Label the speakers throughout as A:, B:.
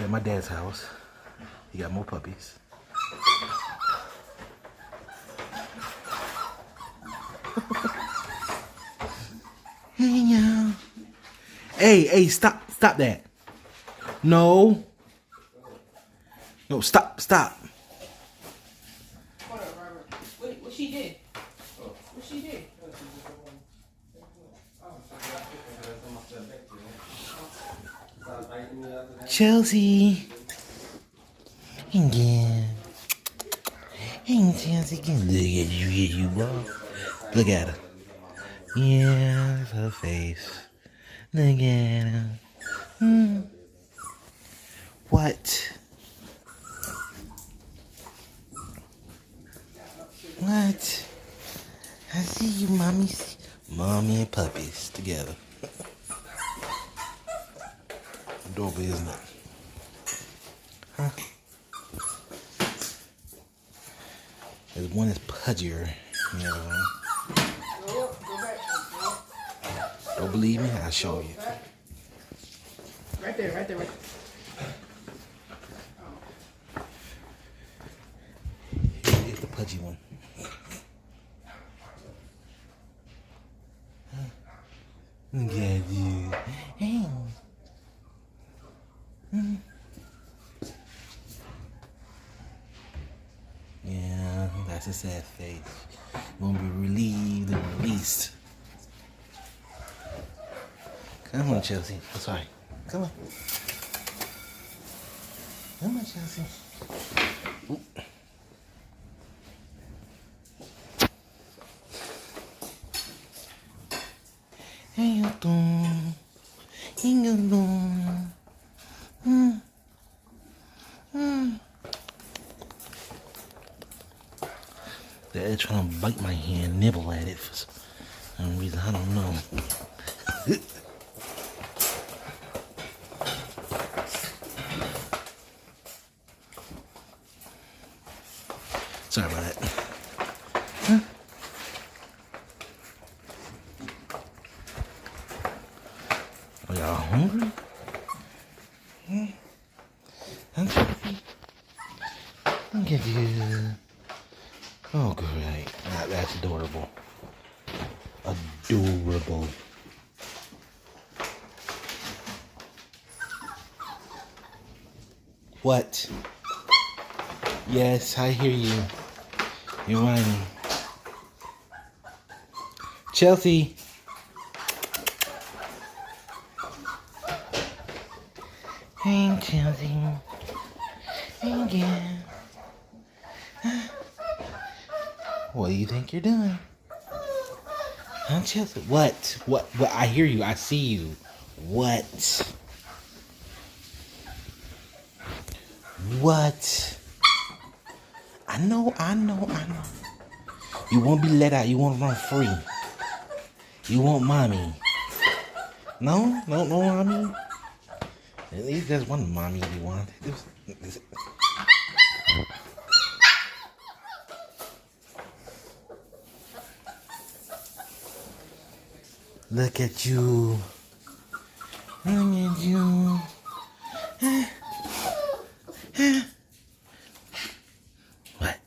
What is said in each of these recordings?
A: At my dad's house. He got more puppies. Hey, y'all. Hey, stop that. No. No, stop.
B: Hold up, Robert. What she did? What she did?
A: Chelsea. Again. Hey, Chelsea. Look at you, bro. Look at her. Yeah, that's her face. Look at her. What? What? I see you, mommy. Mommy and puppies together. Adorable, isn't it? Huh? There's one that's pudgier than the other one. Don't believe me? I'll show you.
B: Right there.
A: Here's the pudgy one. Look at you. Hey. Yeah, that's a sad face. You won't be relieved and released. Come on, Chelsea. I'm sorry. Come on. Come on, Chelsea. Ooh. Hey, you doing? How you doing? They're trying to bite my hand, nibble at it for some reason. I don't know. Sorry about that. Huh? Are y'all hungry? I'm happy. Look at you. Oh, great. That's adorable. Adorable. What? Yes, I hear you. You're whining. Chelsea. Hey, Chelsea. Hey, again. What do you think you're doing? Huh, Chelsea? What? I hear you. I see you. What? What? I know. You won't be let out. You won't run free. You want mommy. No, mommy. At least there's one mommy you want. Look at you. Look at you. What?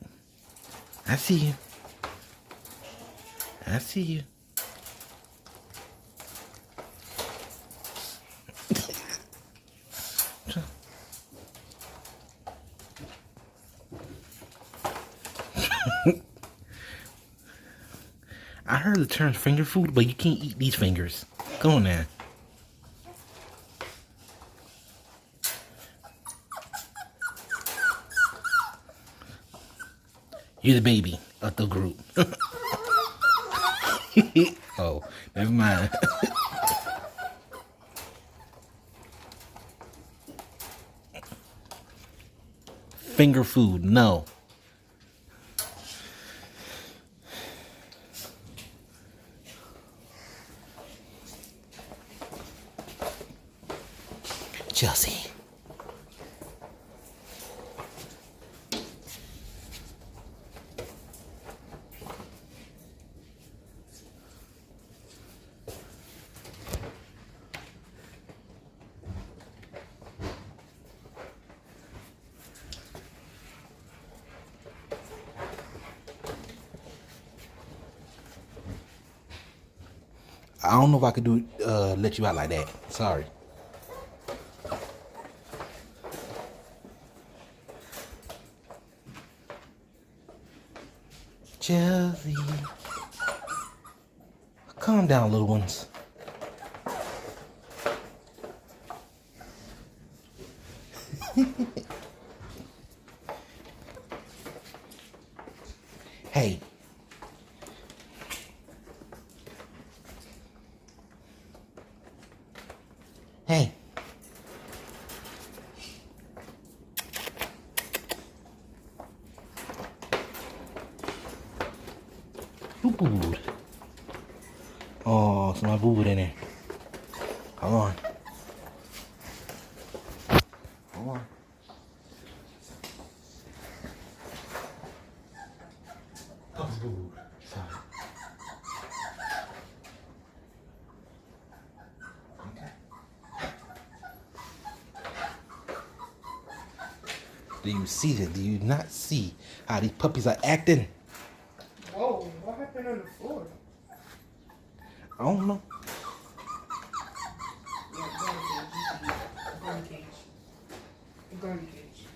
A: I see you. I see you. I heard the term finger food, but you can't eat these fingers. Come on now. You're the baby of the group. Oh, never mind. Finger food, no. Chelsea. I don't know if I could do let you out like that. Sorry. Chelsea. Calm down, little ones. Hey. Hey. Boo-boo. Oh, it's my boo-boo in there. Hold on. Hold on. Puppy's boo-boo. Sorry. Okay. Do you see that? Do you not see how these puppies are acting?
B: Whoa, what happened on the floor?
A: I don't know.
B: Go in the cage. Go in the cage.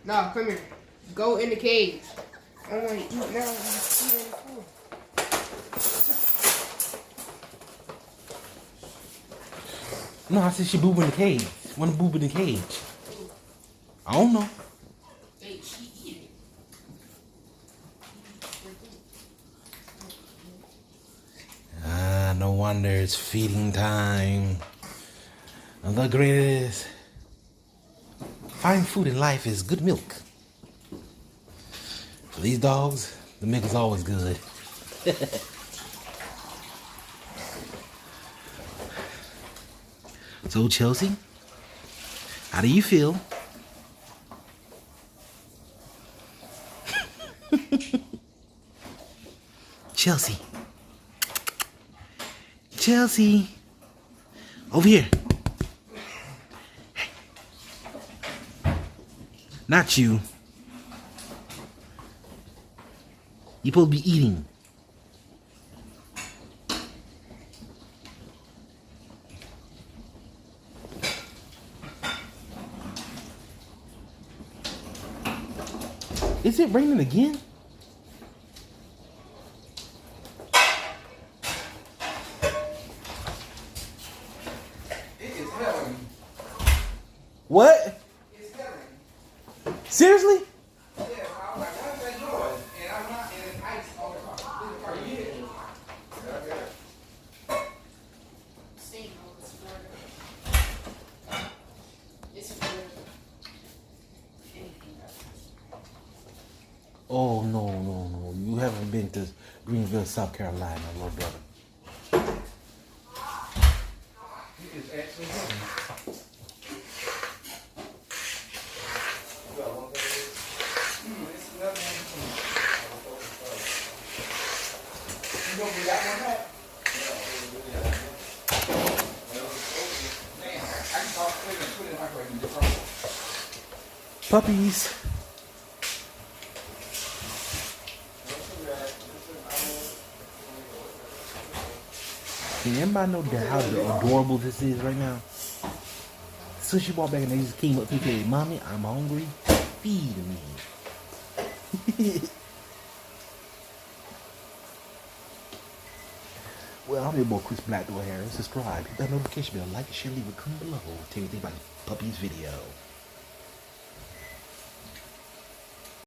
B: No, come here. Go in the cage. I want to eat now. Eat on the floor.
A: No, I said she boob in the cage. Want to boob in the cage? I don't know.
B: Hey, she eating.
A: No wonder it's feeding time. And the greatest fine food in life is good milk. For these dogs, the milk is always good. So Chelsea, how do you feel? Chelsea. Chelsea. Over here. Hey. Not you. You're supposed to be eating. Is it raining again? What?
C: It's heaven.
A: Seriously?
C: Yeah, I'm like, what's that noise? And I'm not in ice all the time. This car, you hear it?
B: Same old, it's Florida. It's Florida. Anything else.
A: Oh, no. You haven't been to Greenville, South Carolina, little brother.
C: It is actually heaven. It's another one. You gonna be that one back? Man, I can talk quick and put it in the microwave and just
A: Puppies. Can anybody know how adorable this is right now? So she walked back and they just came up to me and said, Mommy, I'm hungry. Feed me. Well, I'm your boy Chris Black Harris. Subscribe, hit that notification bell, like and share, leave a comment below. Tell you anything about this puppies video.